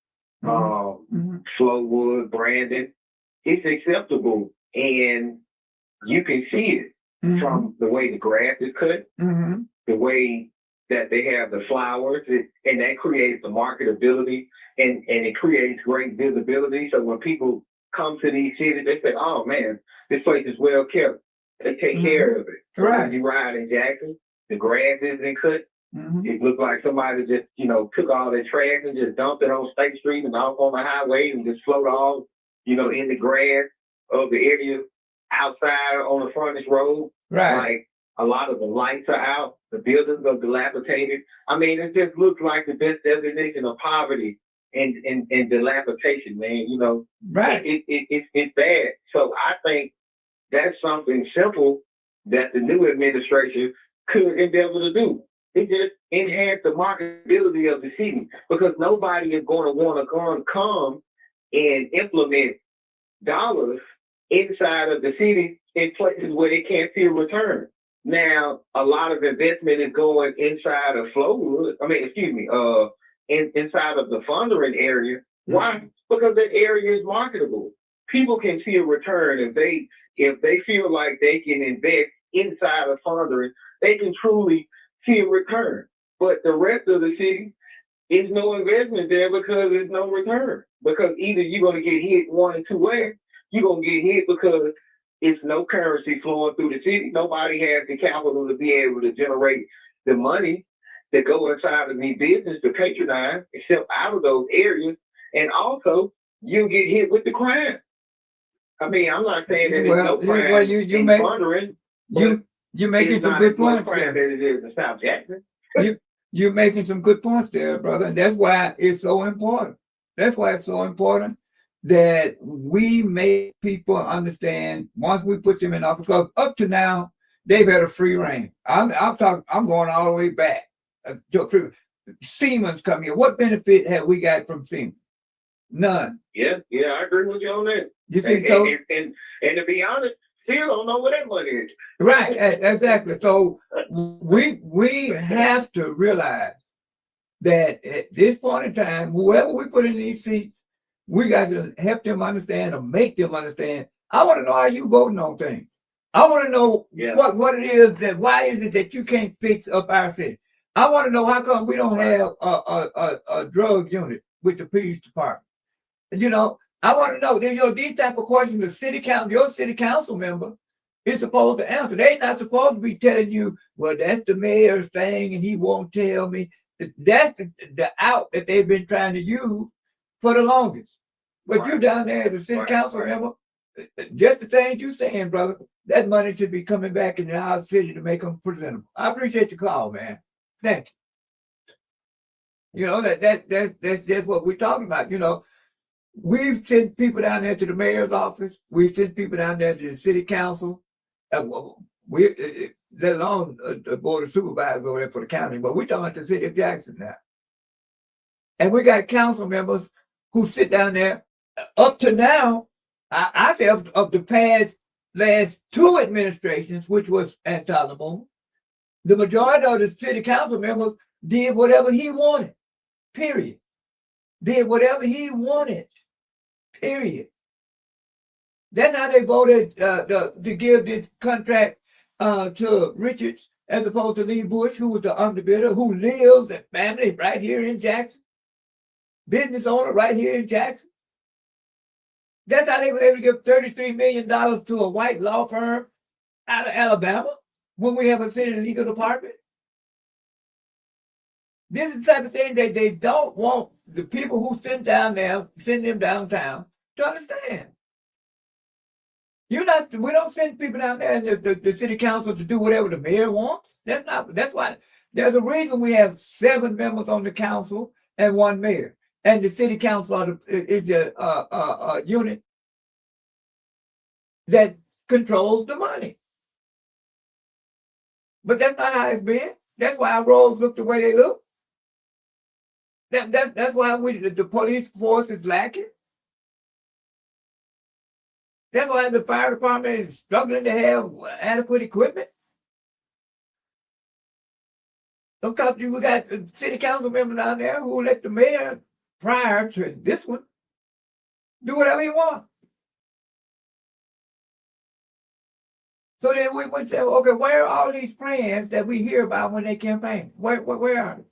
Flowood, Brandon, it's acceptable, and you can see it from the way the grass is cut, the way that they have the flowers, and that creates the marketability, and it creates great visibility. So when people come to these cities, they say, "Oh man, this place is well kept." They take care of it. Right. When you ride in Jackson, the grass isn't cut. It looked like somebody just, took all their trash and just dumped it on State Street and off on the highway and just float off, in the grass of the area outside on the frontage road. Right. Like a lot of the lights are out, the buildings are dilapidated. I mean, it just looks like the best definition of poverty and dilapidation, man. Right. It's bad. So I think that's something simple that the new administration could endeavor to do. It just enhance the marketability of the city, because nobody is going to want to come and implement dollars inside of the city in places where they can't see a return. Now, a lot of investment is going inside of inside of the Fondren area. Why? Because that area is marketable. People can see a return if they feel like they can invest inside of Fondren. They can truly see a return. But the rest of the city is no investment there because there's no return. Because either you're going to get hit one or two ways. You're going to get hit because it's no currency flowing through the city. Nobody has the capital to be able to generate the money that go inside of the business to patronize, except out of those areas. And also, you get hit with the crime. I mean, I'm not saying that there's no crime you're making some good points there. That it is in South Jackson. You're making some good points there, brother. And that's why it's so important. That's why it's so important that we make people understand once we put them in office. Because up to now, they've had a free reign. I'm going all the way back. Siemens come here. What benefit have we got from Siemens? None. Yeah, I agree with you on that. You see, and to be honest, still don't know where that money is. Right, exactly. So we have to realize that at this point in time, whoever we put in these seats, we got to help them understand or make them understand. I want to know how you voting on things. I want to know what it is why is it that you can't fix up our city? I want to know how come we don't have a drug unit with the police department. I want to know, these type of questions your city council member is supposed to answer. They're not supposed to be telling you, well, that's the mayor's thing and he won't tell me. That's the out that they've been trying to use for the longest. But you down there as a city council member, just the things you saying, brother, that money should be coming back in our city to make them presentable. I appreciate your call, man. Thank you. You know, that's just what we're talking about. You know, we've sent people down there to the mayor's office. We've sent people down there to the city council. Let alone the board of supervisors over there for the county, but we're talking about the city of Jackson now. And we got council members who sit down there up to now. I say up the past last two administrations, which was Antalamo, the majority of the city council members did whatever he wanted, period. Did whatever he wanted, period. That's how they voted to give this contract to Richards as opposed to Lee Bush, who was the underbidder, who lives and family right here in Jackson. Business owner right here in Jackson. That's how they were able to give $33 million to a white law firm out of Alabama when we have a city legal department. This is the type of thing that they don't want the people who send them downtown to understand. We don't send people down there in the city council to do whatever the mayor wants. That's why there's a reason we have 7 members on the council and 1 mayor. And the city council is a unit that controls the money. But that's not how it's been. That's why our roads look the way they look. That's why the police force is lacking. That's why the fire department is struggling to have adequate equipment. Because we got city council members down there who let the mayor, prior to this one, do whatever he wants. So then we would say, okay, where are all these plans that we hear about when they campaign? Where are they?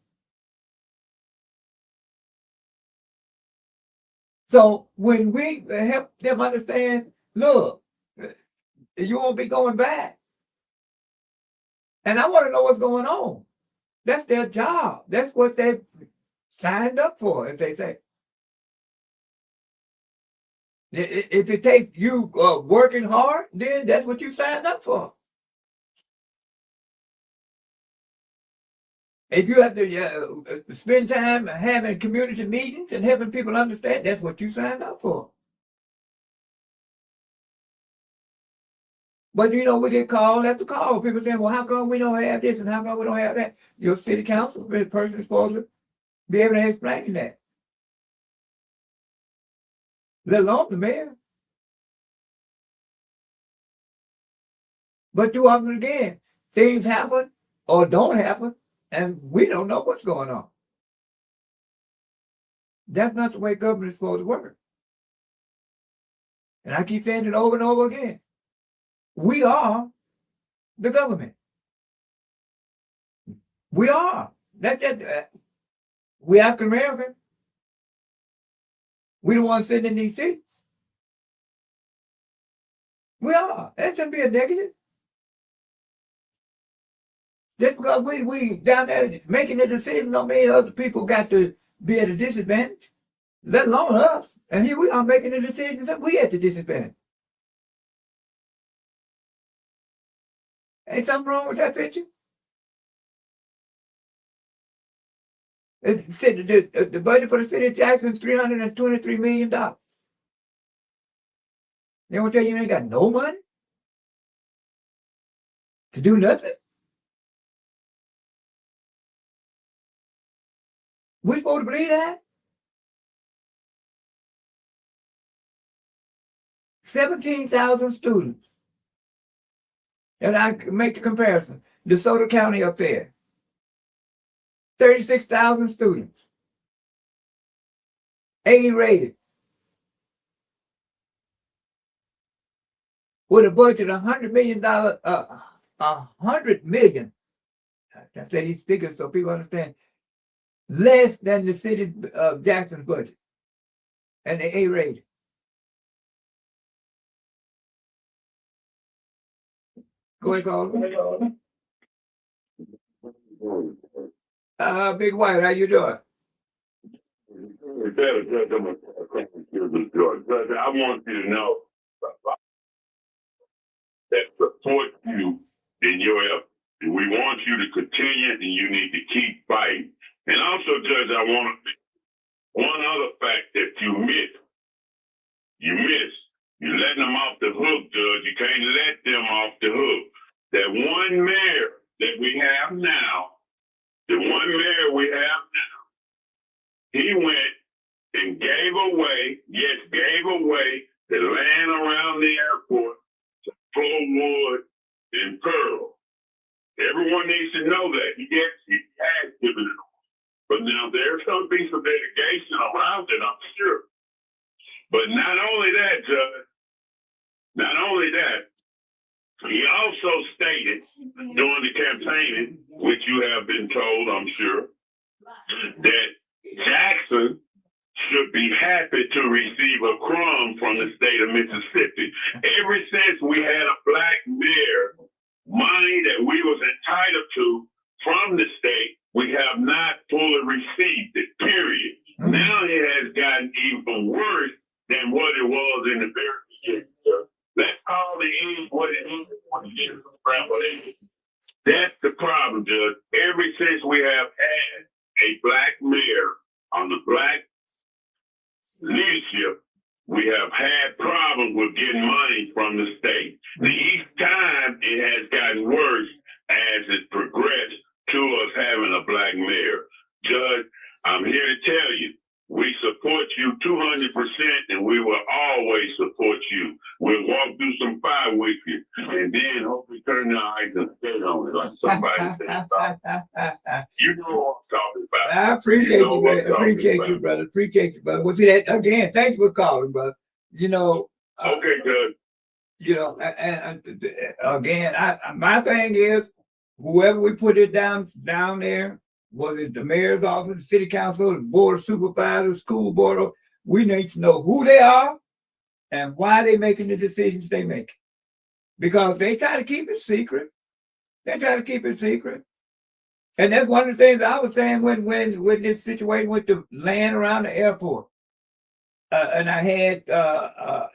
So when we help them understand, look, you won't be going back. And I want to know what's going on. That's their job. That's what they signed up for, as they say. If it takes you working hard, then that's what you signed up for. If you have to spend time having community meetings and helping people understand, that's what you signed up for. But you know, we get call after call. People saying, well, how come we don't have this and how come we don't have that? Your city council person is supposed to be able to explain that. Let alone the mayor. But too often again, things happen or don't happen, and we don't know what's going on. That's not the way government is supposed to work. And I keep saying it over and over again. We are the government. We are. We African American. We the ones sitting in these seats. We are. That shouldn't be a negative. Just because we down there making the decision don't mean other people got to be at a disadvantage, let alone us. And here we are making the decisions that we at the disadvantage. Ain't something wrong with that picture? The budget for the city of Jackson is $323 million. They want to tell you ain't got no money to do nothing? We supposed to believe that? 17,000 students. And I make the comparison. DeSoto County up there. 36,000 students. A-rated. With a budget of $100 million, $100 million. I say these figures so people understand. Less than the city of Jackson's budget. And the A-rated. Go ahead, call. Big White, how you doing? George, I want you to know that support you in your effort. We want you to continue, and you need to keep fighting. And also, Judge, I want to one other fact that you missed. You're letting them off the hook, Judge. You can't let them off the hook. That one mayor that we have now, he went and gave away the land around the airport to Flowood and Pearl. Everyone needs to know that. He has given it. But now there's going to be some litigation around it, I'm sure. But not only that, Judge, he also stated during the campaigning, which you have been told, I'm sure, that Jackson should be happy to receive a crumb from the state of Mississippi. Ever since we had a black mayor, money that we was entitled to from the state, we have not fully received it, period. Now it has gotten even worse than what it was in the very beginning. Let's call the end what it is. That's the problem, Judge. Ever since we have had a black mayor on the black leadership, we have had problems with getting money from the state. Each time it has gotten worse as it progressed to us having a black mayor. Judge, I'm here to tell you, we support you 200%, and we will always support you. We'll walk through some fire with you, and then hopefully turn the eyes and stay on it, like somebody said. You know what I'm talking about. I appreciate you, man. Appreciate you, brother. Appreciate you, brother. Well, see that again. Thank you for calling, brother. You know. Okay, good. You know, and again, my thing is, whoever we put it down there, was it the mayor's office, the city council, the board of supervisors, school board, we need to know who they are and why they're making the decisions they make. Because they try to keep it secret. And that's one of the things I was saying when this situation with the land around the airport. And I had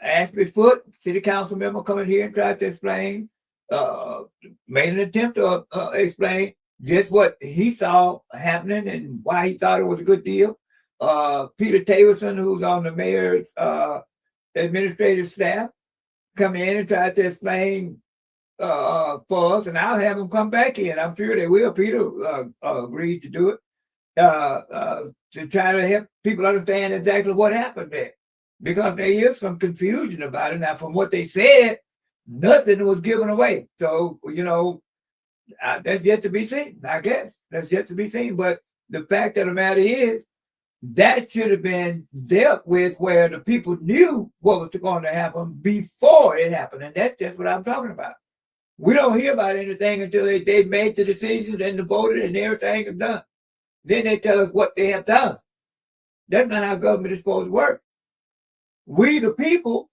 Ashby Foote, city council member, come in here and try to explain, made an attempt to explain just what he saw happening and why he thought it was a good deal. Peter Taverson, who's on the mayor's administrative staff, come in and try to explain for us, and I'll have him come back in. I'm sure they will. Peter agreed to do it to try to help people understand exactly what happened there, because there is some confusion about it. Now, from what they said, nothing was given away. So, you know, that's yet to be seen, I guess. That's yet to be seen. But the fact of the matter is, that should have been dealt with where the people knew what was going to happen before it happened. And that's just what I'm talking about. We don't hear about anything until they made the decisions and the voted and everything is done. Then they tell us what they have done. That's not how government is supposed to work. We, the people,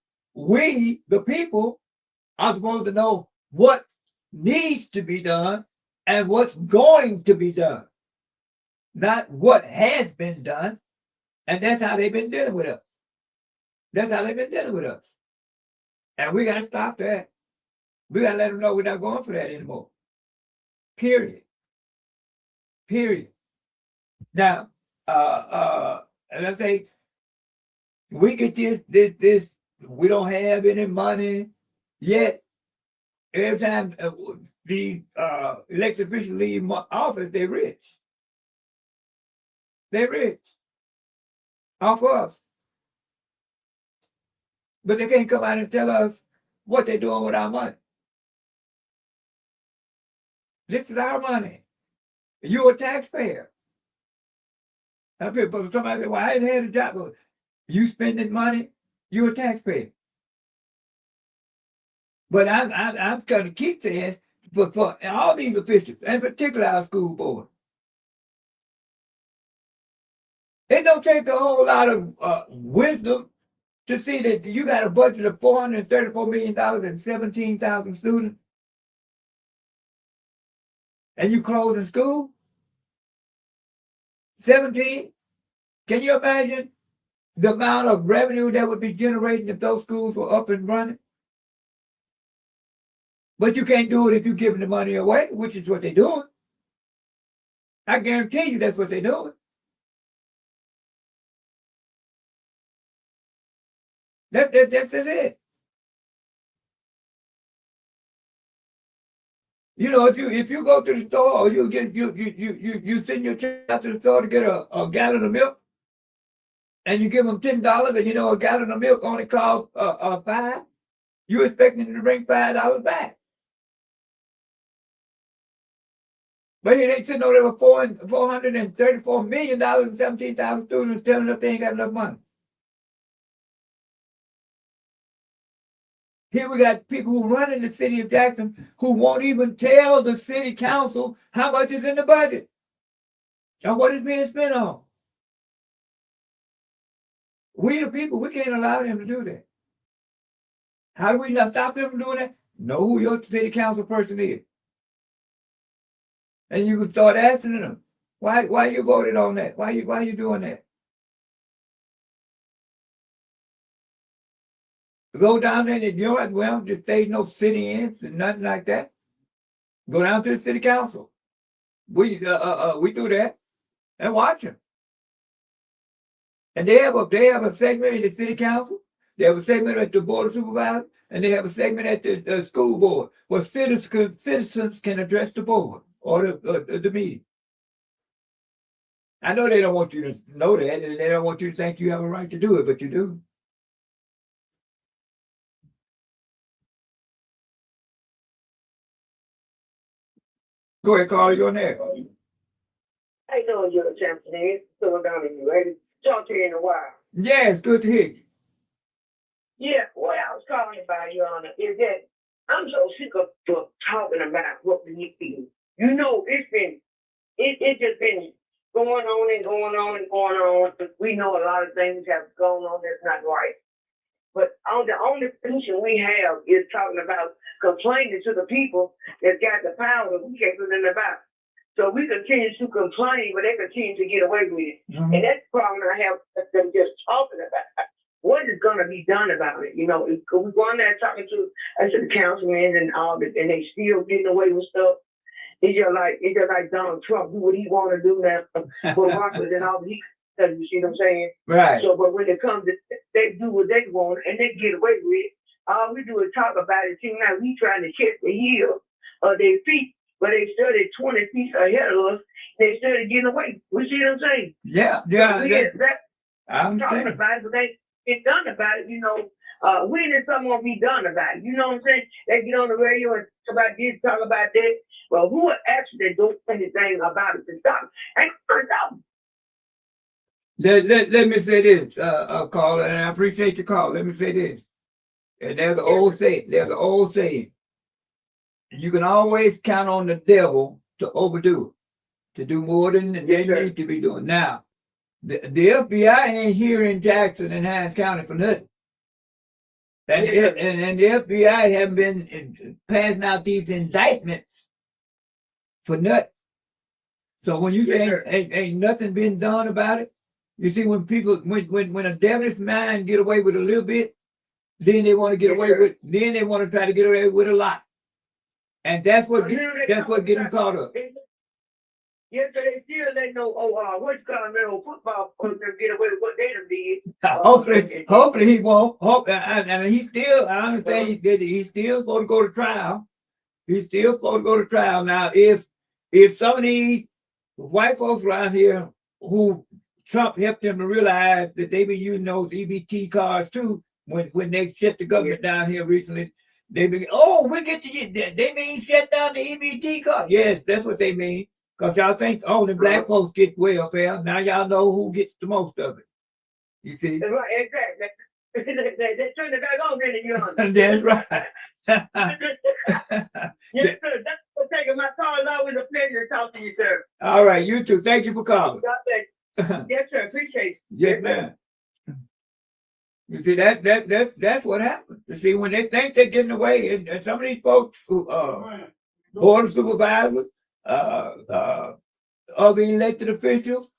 are supposed to know what needs to be done and what's going to be done, not what has been done. And that's how they've been dealing with us. And we got to stop that. We got to let them know we're not going for that anymore. Period. Now, and I say, we get this, we don't have any money yet. Every time these elected officials leave office, they're rich. Off us. But they can't come out and tell us what they're doing with our money. This is our money. You're a taxpayer. But somebody said, well, I didn't have a job. But you spending money, you're a taxpayer. But I'm going to keep saying, but for all these officials, and particularly our school board, it don't take a whole lot of wisdom to see that you got a budget of $434 million and 17,000 students, and you closing school. 17. Can you imagine the amount of revenue that would be generated if those schools were up and running? But you can't do it if you're giving the money away, which is what they're doing. I guarantee you that's what they're doing. That's it. You know, if you go to the store or you send your child out to the store to get a gallon of milk, and you give them $10, and you know a gallon of milk only costs $5, you expecting them to bring $5 back. But here they sitting over there with $434 million and 17,000 students telling us they ain't got enough money. Here we got people who run in the city of Jackson who won't even tell the city council how much is in the budget and what is being spent on. We the people, we can't allow them to do that. How do we not stop them from doing that? Know who your city council person is. And you can start asking them, why you voted on that? Why you doing that? Go down there and you know what? Well, just there's no sit-ins and nothing like that. Go down to the city council. We do that and watch them. And they have a segment in the city council. They have a segment at the board of supervisors, and they have a segment at the school board where citizens can address the board or the meeting. I know they don't want you to know that, and they don't want you to think you have a right to do it, but you do. Go ahead, Carl, you're on there. How you doing, Joe Champion? It's still down in you. Ready to talk to you in a while. Yeah, it's good to hear you. Yeah, what I was calling about, Your Honor, is that I'm so sick of talking about what we need to do. You know, it's just been going on and going on and going on. We know a lot of things have gone on that's not right. But the only position we have is talking about complaining to the people that got the power that we can't do nothing about. So we continue to complain, but they continue to get away with it. Mm-hmm. And that's the problem I have with them just talking about it. What is going to be done about it? You know, we're going there talking to the councilmen and all that, and they still getting away with stuff. It's just like Donald Trump, do what he want to do now for Rockford and all that. You see what I'm saying? Right. So, but when it comes to, they do what they want and they get away with it. All we do is talk about it. See, now we trying to catch the heel of their feet, but they started 20 feet ahead of us. They started getting away. You see what I'm saying? Yeah. I understand. Talking about it, but they get done about it. You know, when is something gonna be done about it? You know what I'm saying? They get on the radio and talk about this, talk about that. Well, who actually do anything about it to stop? Ain't gonna stop. Let me say this, Carl, and I appreciate your call. Let me say this. And there's an old saying. You can always count on the devil to overdo it, to do more than they need to be doing. Now, the FBI ain't here in Jackson and Hinds County for nothing. And the FBI haven't been passing out these indictments for nothing. So when you say ain't nothing been done about it, you see, when a devilish mind get away with a little bit, then they want to get away with, then they want to try to get away with a lot, and that's what get them caught up. Yes, so they still they know. What's calling little football coach get away with what they done did. Hopefully he won't. And he still. I understand he's still going to go to trial. He's still going to go to trial. Now, if some of these white folks around here who Trump helped them to realize that they be using those EBT cards too. When they shut the government down here recently, they be, we get to get, they mean shut down the EBT card. Yes, that's what they mean. Because y'all think only black folks get welfare. Now y'all know who gets the most of it. You see? That's right, exactly. They turn it back on, then you're on. That's right. Yes, sir. That's for taking my call. It's always a pleasure to talk to you, sir. All right, you too. Thank you for calling. God bless. Yes, sir. Appreciate it. Yes, ma'am. You see, that's what happens. You see, when they think they're getting away, and some of these folks who board of supervisors, other elected officials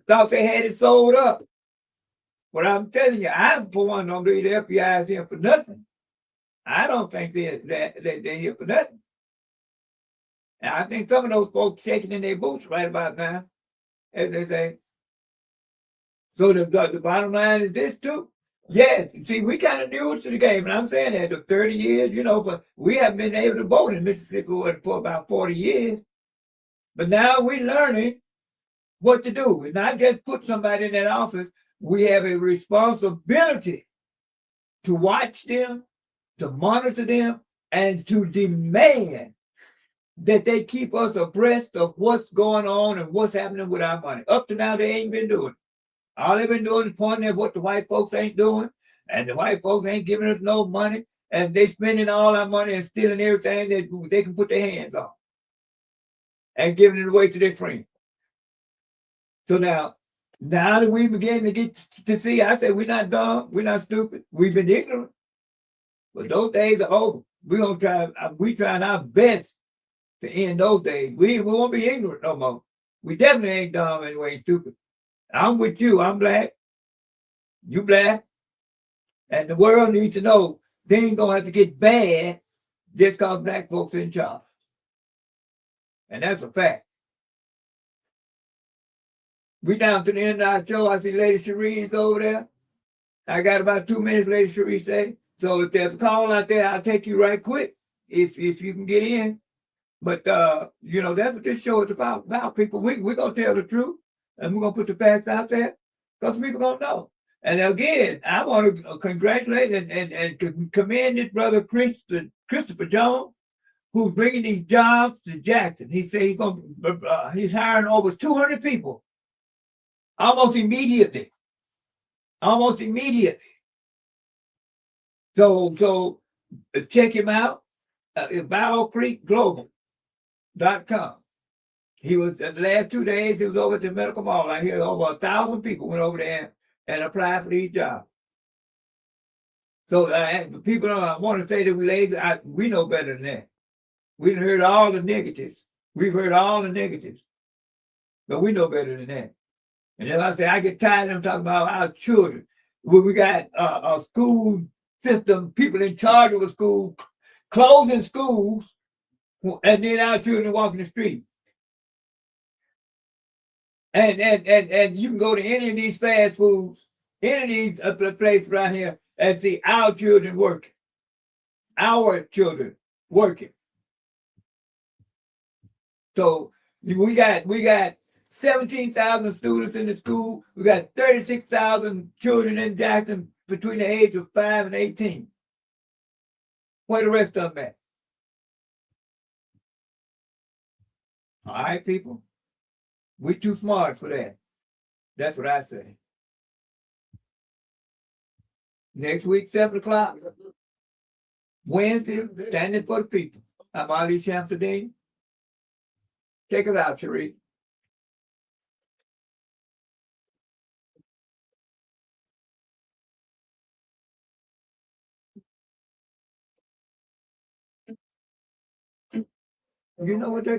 thought they had it sold up. But I'm telling you, I for one don't believe the FBI is here for nothing. I don't think they're here for nothing. And I think some of those folks shaking in their boots right about now, as they say. So the bottom line is this too. Yes, see, we kind of new to the game, and I'm saying that the 30 years, but we haven't been able to vote in Mississippi for about 40 years. But now we're learning what to do. We not just put somebody in that office. We have a responsibility to watch them, to monitor them, and to demand that they keep us abreast of what's going on and what's happening with our money. Up to now, they ain't been doing it. All they've been doing is pointing at what the white folks ain't doing, and the white folks ain't giving us no money, and they spending all our money and stealing everything that they can put their hands on, and giving it away to their friends. So now that we begin to get to see, I say we're not dumb, we're not stupid, we've been ignorant, but those days are over. We're trying our best to end those days. We won't be ignorant no more. We definitely ain't dumb and we ain't stupid. I'm with you. I'm black. You black. And the world needs to know things gonna have to get bad just because black folks are in charge. And that's a fact. We down to the end of our show. I see Lady Cherie's over there. I got about 2 minutes, Lady Cherie say. So if there's a call out there, I'll take you right quick if you can get in. But that's what this show is about people. We're gonna tell the truth and we're gonna put the facts out there because people gonna know. And again, I want to congratulate and commend this brother Christopher Jones, who's bringing these jobs to Jackson. He said he's hiring over 200 people almost immediately. So check him out. BowCreekGlobal.com. He was the last 2 days. He was over at the medical mall. I hear over 1,000 people went over there and applied for these jobs. So people want to say that we lazy. We know better than that. We've heard all the negatives. We've heard all the negatives, but we know better than that. And then I say I get tired of them talking about our children. When we got a school system, people in charge of a school closing schools, and then our children walking the street. And you can go to any of these fast foods, any of these places around here, and see our children working. Our children working. So we got 17,000 students in the school. We got 36,000 children in Jackson between the age of 5 and 18. Where the rest of them at? All right, people. We too smart for that. That's what I say. Next week, 7 o'clock. Wednesday, Standing for the People. I'm Ali Shamsuddin. Take it out, Cherie. You know what they're